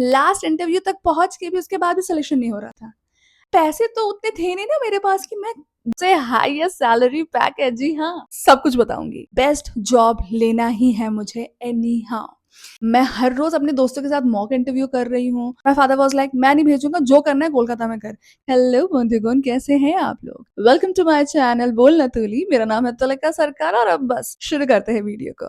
Last interview तक पहुंच के भी उसके बाद भी सिलेक्शन नहीं हो रहा था। पैसे तो उतने थे नहीं ना मेरे पास कि मैं से हाईएस्ट सैलरी पैकेज, जी हाँ, सब कुछ बताऊंगी। बेस्ट जॉब लेना ही है मुझे एनी हाउ। मैं हर रोज अपने दोस्तों के साथ मॉक इंटरव्यू कर रही हूँ। माय फादर वाज लाइक, मैं नहीं भेजूंगा, जो करना है कोलकाता में कर। हेलो बंधुगण, कैसे हैं आप लोग? वेलकम टू माय चैनल बोल नतुली। मेरा नाम है तुलिका सरकार और अब बस शुरू करते हैं वीडियो को।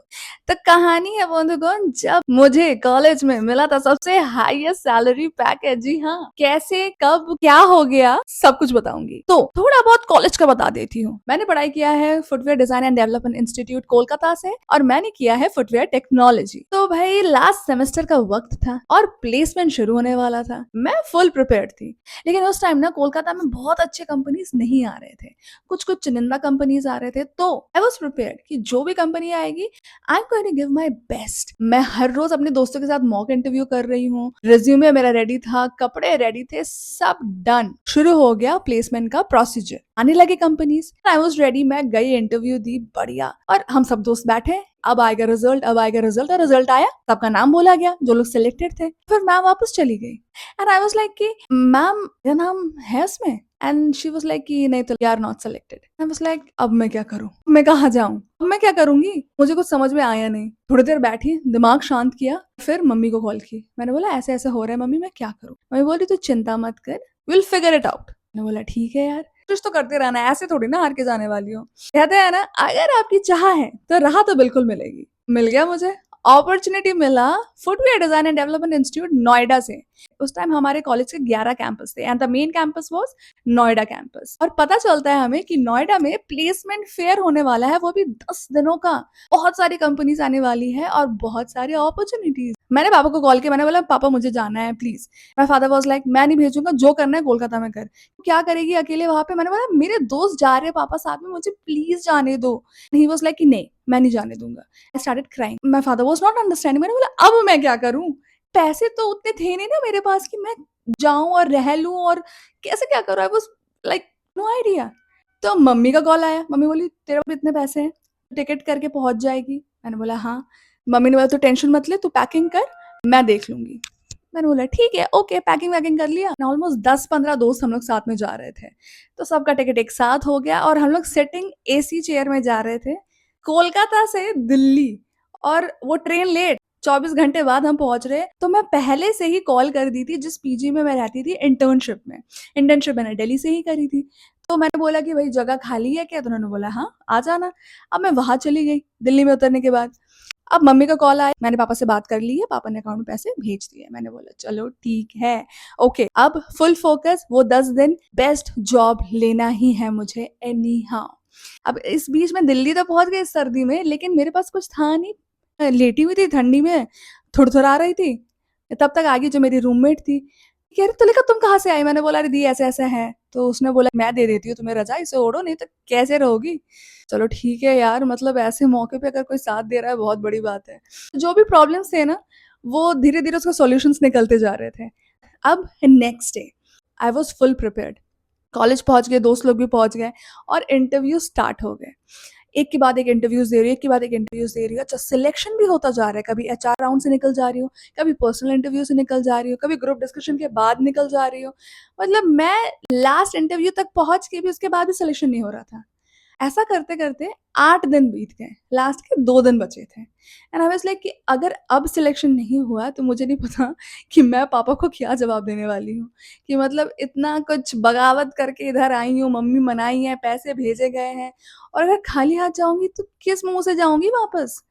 तो कहानी है बंधुगण, जब मुझे कॉलेज में मिला था सबसे हाईएस्ट सैलरी पैकेज, जी हाँ, कैसे कब क्या हो गया सब कुछ बताऊंगी। तो थोड़ा बहुत कॉलेज का बता देती हूँ। मैंने पढ़ाई किया है footwear design and development institute Kolkata से और मैंने किया है फुटवेयर टेक्नोलॉजी। तो भाई लास्ट सेमेस्टर का वक्त था और प्लेसमेंट शुरू होने वाला था। मैं फुल प्रिपेयर्ड थी, लेकिन उस टाइम ना कोलकाता में बहुत अच्छे कंपनीज नहीं आ रहे थे, कुछ कुछ चुनिंदा कंपनीज आ रहे थे। तो आई वॉज प्रिपेयर्ड कि जो भी कंपनी आएगी I am going to give my best. मैं हर रोज अपने दोस्तों के साथ मॉक इंटरव्यू कर रही हूँ। रिज्यूमे मेरा रेडी था, कपड़े रेडी थे, सब डन। शुरू हो गया प्लेसमेंट का प्रोसीजर, आने लगे कंपनीज। आई वॉज रेडी, मैं गई, इंटरव्यू दी, बढ़िया। और हम सब दोस्त बैठे, अब आएगा रिजल्ट, अब आएगा रिजल्ट। और रिजल्ट आया, सबका नाम बोला गया जो लोग सिलेक्टेड थे। फिर मैम वापस चली गई एंड आई वाज लाइक कि मैम मेरा नाम है इसमें। एंड शी वाज लाइक कि नहीं तो you are not selected. I was like अब मैं क्या करूं, मैं कहाँ जाऊं, अब मैं क्या करूंगी? मुझे कुछ समझ में आया नहीं। थोड़ी देर बैठी, दिमाग शांत किया, फिर मम्मी को कॉल की। मैंने बोला ऐसे ऐसे हो रहा है मम्मी, मैं क्या करूं? मम्मी बोली तू चिंता मत कर, विल फिगर इट आउट। मैंने बोला ठीक है यार, कुछ तो करते रहना है, ऐसे थोड़ी ना हार के जाने वाली हो। कहते हैं ना, अगर आपकी चाह है तो राह तो बिल्कुल मिलेगी। मिल गया मुझे अपॉर्चुनिटी, मिला footwear design and development institute Noida से। उस टाइम हमारे कॉलेज के 11 कैंपस थे and the main campus was Noida campus. और पता चलता है हमें कि नोएडा में प्लेसमेंट फेयर होने वाला है, वो भी 10 दिनों का। बहुत सारी कंपनीज आने वाली है और बहुत सारी अपॉर्चुनिटीज। मैंने पापा को कॉल किया, मैंने बोला पापा मुझे जाना है please. My father was like, मैं नहीं भेजूंगा, जो करना है कोलकाता में कर। क्या करेगी अकेले वहां पे? मैंने बोला मेरे दोस्त जा रहे हैं पापा साथ में, मुझे प्लीज जाने दो। ही वाज लाइक कि नहीं, मैं नहीं जाने दूंगा। I started crying. My father was not understanding. मैंने बोला अब मैं क्या करूं? पैसे तो उतने थे नहीं ना मेरे पास कि मैं जाऊं और रह लूं, और कैसे क्या करूं? I was like no idea. तो मम्मी का कॉल आया, मम्मी बोली तेरे पास इतने पैसे हैं, टिकट करके पहुंच जाएगी। मैंने बोला हाँ। मम्मी ने बोला तू टेंशन मत ले, तू पैकिंग कर, मैं देख लूंगी। मैंने बोला ठीक है, ओके। पैकिंग वैकिंग कर लिया। ऑलमोस्ट 10-15 दोस्त हम लोग साथ में जा रहे थे, तो सबका टिकट एक साथ हो गया और हम लोग सिटिंग एसी चेयर में जा रहे थे कोलकाता से दिल्ली। और वो ट्रेन लेट, 24 घंटे बाद हम पहुंच रहे। तो मैं पहले से ही कॉल कर दी थी जिस पीजी में मैं रहती थी इंटर्नशिप में। इंटर्नशिप मैंने दिल्ली से ही करी थी। तो मैंने बोला कि भाई जगह खाली है क्या? तो उन्होंने बोला हाँ आ जाना। अब मैं वहां चली गई दिल्ली में उतरने के बाद। अब मम्मी का कॉल आया, मैंने पापा से बात कर ली है, पापा ने अकाउंट में पैसे भेज दिए। मैंने बोला चलो ठीक है, ओके। अब फुल फोकस, वो 10 दिन बेस्ट जॉब लेना ही है मुझे एनी हाउ। अब इस बीच में दिल्ली तो पहुंच गई सर्दी में, लेकिन मेरे पास कुछ था नहीं। लेटी हुई थी ठंडी में, थुड़थुड़ा रही थी। तब तक आगे जो मेरी रूममेट थी कह रही तुलिका तुम कहाँ से आई? मैंने बोला अरे दी ऐसा ऐसा है। तो उसने बोला मैं दे देती हूँ तुम्हें रजाई, इसे ओढ़ो, नहीं तो कैसे रहोगी। चलो ठीक है यार, मतलब ऐसे मौके पे अगर कोई साथ दे रहा है बहुत बड़ी बात है। जो भी प्रॉब्लम्स थे ना, वो धीरे धीरे उसके सॉल्यूशंस निकलते जा रहे थे। अब next day I was full prepared. College पहुंच गए, दोस्त लोग भी पहुंच गए और इंटरव्यू स्टार्ट हो गए। एक के बाद एक इंटरव्यूज दे रही है, एक के बाद एक इंटरव्यूज दे रही है। अच्छा, सिलेक्शन भी होता जा रहा है, कभी एचआर राउंड से निकल जा रही हूँ, कभी पर्सनल इंटरव्यू से निकल जा रही हूँ, कभी ग्रुप डिस्कशन के बाद निकल जा रही हूँ। मतलब मैं लास्ट इंटरव्यू तक पहुंच के भी उसके बाद भी सिलेक्शन नहीं हो रहा था। ऐसा करते करते 8 दिन बीत गए, लास्ट के 2 दिन बचे थे। एंड आई वाज लाइक कि अगर अब सिलेक्शन नहीं हुआ तो मुझे नहीं पता कि मैं पापा को क्या जवाब देने वाली हूँ। कि मतलब इतना कुछ बगावत करके इधर आई हूँ, मम्मी मनाई है, पैसे भेजे गए हैं, और अगर खाली हाथ जाऊंगी तो किस मुंह से जाऊंगी वापस?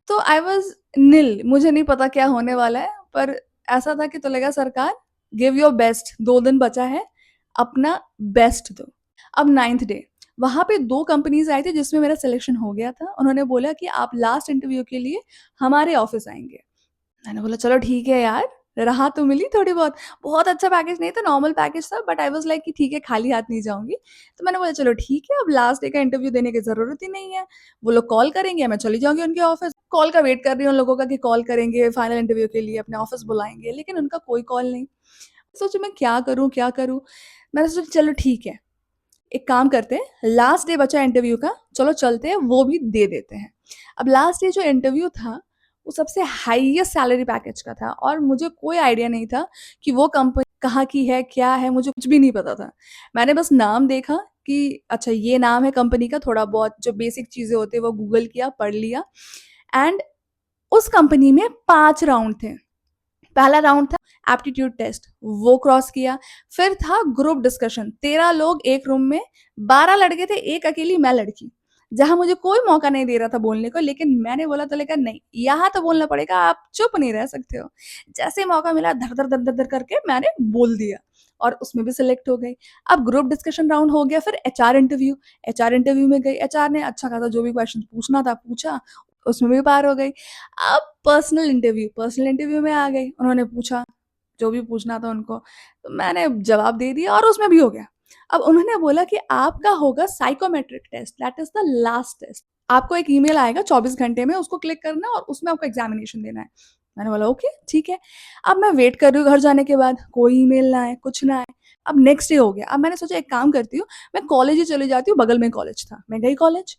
तो आई वाज नील, मुझे नहीं पता क्या होने वाला है। पर ऐसा था कि तो लगा सरकार, गिव योर बेस्ट, 2 दिन बचा है, अपना बेस्ट दो। अब 9th डे वहां पे 2 कंपनीज आई थी जिसमें मेरा सिलेक्शन हो गया था। उन्होंने बोला कि आप लास्ट इंटरव्यू के लिए हमारे ऑफिस आएंगे। मैंने बोला चलो ठीक है यार, राहत तो मिली थोड़ी बहुत। बहुत अच्छा पैकेज नहीं था, नॉर्मल पैकेज था, बट आई वाज लाइक कि ठीक है, खाली हाथ नहीं जाऊंगी। तो मैंने बोला चलो ठीक है, अब लास्ट डे का इंटरव्यू देने की जरूरत ही नहीं है। वो लोग कॉल करेंगे, मैं चली जाऊंगी उनके ऑफिस। कॉल का वेट कर रही हूँ उन लोगों का कि कॉल करेंगे फाइनल इंटरव्यू के लिए, अपने ऑफिस बुलाएंगे, लेकिन उनका कोई कॉल नहीं। सोचो मैं क्या करूँ क्या करूँ। मैंने सोचा चलो ठीक है, एक काम करते हैं, लास्ट डे बचा इंटरव्यू का, चलो चलते हैं, वो भी दे देते हैं। अब लास्ट डे जो इंटरव्यू था वो सबसे हाईएस्ट सैलरी पैकेज का था और मुझे कोई आइडिया नहीं था कि वो कंपनी कहाँ की है, क्या है, मुझे कुछ भी नहीं पता था। मैंने बस नाम देखा कि अच्छा ये नाम है कंपनी का, थोड़ा बहुत जो बेसिक चीज़ें होती हैं वो गूगल किया, पढ़ लिया एंड उस कंपनी में 5 राउंड थे। पहला राउंड था एप्टीट्यूड टेस्ट, वो क्रॉस किया। फिर था ग्रुप डिस्कशन, 13 लोग एक रूम में, 12 लड़के थे, एक अकेली मैं लड़की, जहां मुझे कोई मौका नहीं दे रहा था बोलने को, लेकिन मैंने बोला तो लेकर नहीं, यहाँ तो बोलना पड़ेगा, आप चुप नहीं रह सकते हो। जैसे ही मौका मिला धर धर धर धर धर करके मैंने बोल दिया और उसमें भी सिलेक्ट हो गई। अब ग्रुप डिस्कशन राउंड हो गया, फिर एचआर इंटरव्यू में गई, एचआर ने अच्छा खासा जो भी क्वेश्चन पूछना था पूछा, उसमें भी पार हो गई। अब पर्सनल इंटरव्यू में आ गई, उन्होंने पूछा जो भी पूछना था उनको, तो मैंने जवाब दे दिया और उसमें भी हो गया। अब उन्होंने बोला कि आपका होगा psychometric test, that is the last test. आपको एक ईमेल आएगा 24 घंटे में, उसको क्लिक करना और उसमें आपको एग्जामिनेशन देना है। मैंने बोला ओके ठीक है। अब मैं वेट कर रही हूँ घर जाने के बाद, कोई ईमेल ना आए, कुछ ना आए। अब नेक्स्ट डे हो गया। अब मैंने सोचा एक काम करती हूँ, मैं कॉलेज ही चली जाती हूँ, बगल में कॉलेज था, मैं गई कॉलेज।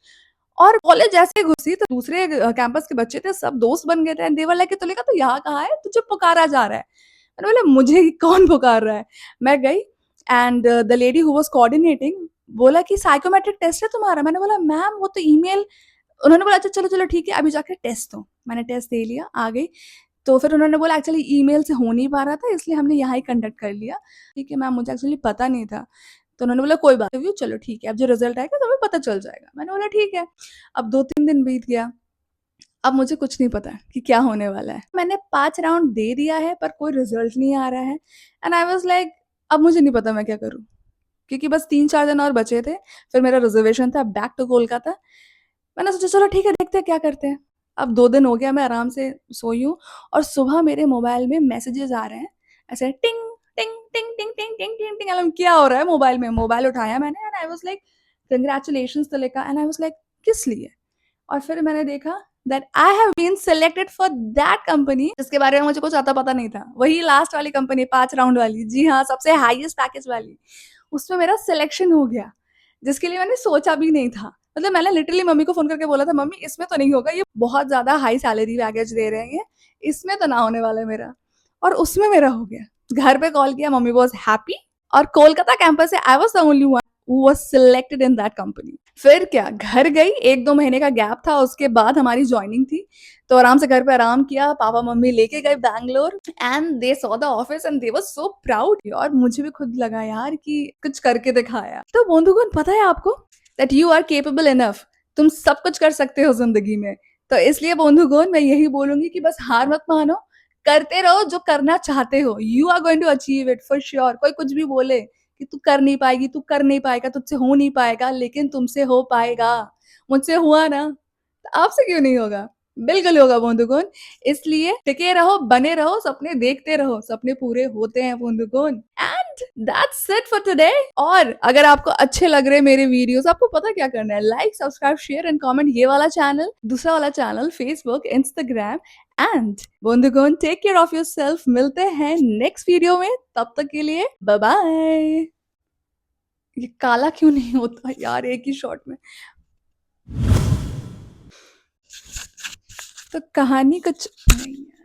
और कॉलेज जैसे घुसी तो दूसरे कैंपस के बच्चे थे, सब दोस्त बन गए थे and they were like, Tulika तो यहाँ कहाँ है, तुझे पुकारा जा रहा है। मैंने बोला मुझे कौन पुकार रहा है। मैं गई and the lady who was coordinating बोला कि साइकोमेट्रिक टेस्ट है तुम्हारा। मैंने बोला मैम वो तो ईमेल। उन्होंने बोला अच्छा चलो चलो ठीक है, अभी जाकर टेस्ट दो। मैंने टेस्ट दे लिया, आ गई। तो फिर उन्होंने बोला एक्चुअली ईमेल से हो नहीं पा रहा था, इसलिए हमने यहाँ ही कंडक्ट कर लिया। ठीक है मैम, मुझे एक्चुअली पता नहीं था। तो उन्होंने बोला कोई बात नहीं, चलो ठीक है, अब जो रिजल्ट आएगा तो हमें पता चल जाएगा। मैंने बोला ठीक है। अब 2-3 दिन बीत गया, अब मुझे कुछ नहीं पता कि क्या होने वाला है। मैंने 5 राउंड दे दिया है पर कोई रिजल्ट नहीं आ रहा है एंड आई वाज़ लाइक अब मुझे नहीं पता मैं क्या करूँ? क्योंकि बस 3-4 दिन और बचे थे, फिर मेरा रिजर्वेशन था बैक टू कोलकाता। मैंने सोचा चलो ठीक है, देखते हैं क्या करते हैं। अब 2 दिन हो गया मैं आराम से सोई हूँ और सुबह मेरे मोबाइल में मैसेजेस आ रहे हैं, ऐसे टिंग टिंग टिंग टिंग टिंग टिंग टिंग टिंग। क्या हो रहा है मोबाइल में? मोबाइल उठाया मैंने and I was like congratulations Talika and I was like किस लिए? और फिर मैंने देखा that I have been selected for that company जिसके बारे में मुझे कुछ आता पता नहीं था। वही लास्ट वाली कंपनी, 5 राउंड वाली, जी हाँ, सबसे हाईएस्ट पैकेज वाली। उसमें मेरा सिलेक्शन हो गया, जिसके लिए मैंने सोचा भी नहीं था। मतलब मैंने लिटरली मम्मी को फ़ोन करके बोला था, "मम्मी इसमें तो नहीं होगा, ये बहुत ज़्यादा हाई सैलरी पैकेज दे रहे हैं ये, इसमें तो ना होने वाला है मेरा।" और उसमें मेरा हो गया। घर पे कॉल किया, मम्मी वाज़ हैप्पी और कोलकाता कैंपस से I was the only one who was selected in that company. फिर क्या, घर गई, 1-2 महीने का गैप था, उसके बाद हमारी जॉइनिंग थी। तो आराम से घर पे आराम किया, पापा-मम्मी लेके गए Bangalore and they saw the office and they were so proud और मुझे भी खुद लगा यार कि कुछ करके दिखाया। तो बंधुगण पता है आपको that you are capable enough, तुम सब कुछ कर सकते हो ज़िंदगी में। तो इसलिए बंधुगण मैं यही बोलूँगी कि बस हार मत मानो, करते रहो जो करना चाहते हो। You are going to achieve it for sure. कोई कुछ भी बोले कि तू कर नहीं पाएगी, तू कर नहीं पाएगा, तुझसे हो नहीं पाएगा, लेकिन तुमसे हो पाएगा। मुझसे हुआ ना, तो आपसे क्यों नहीं होगा? बिल्कुल होगा बंधुगण। इसलिए टिके रहो, बने रहो, सपने देखते रहो, सपने पूरे होते हैं बंधुगण। And that's it for today. और अगर आपको अच्छे लग रहे मेरे वीडियोस, आपको पता क्या करना है, like, subscribe, share and comment. ये वाला चैनल, दूसरा वाला चैनल फेसबुक, इंस्टाग्राम एंड बंधुगण टेक केयर ऑफ योरसेल्फ। मिलते हैं नेक्स्ट वीडियो में, तब तक के लिए बाय बाय। ये काला क्यों नहीं होता यार एक ही शॉट में? तो कहानी कुछ नहीं है।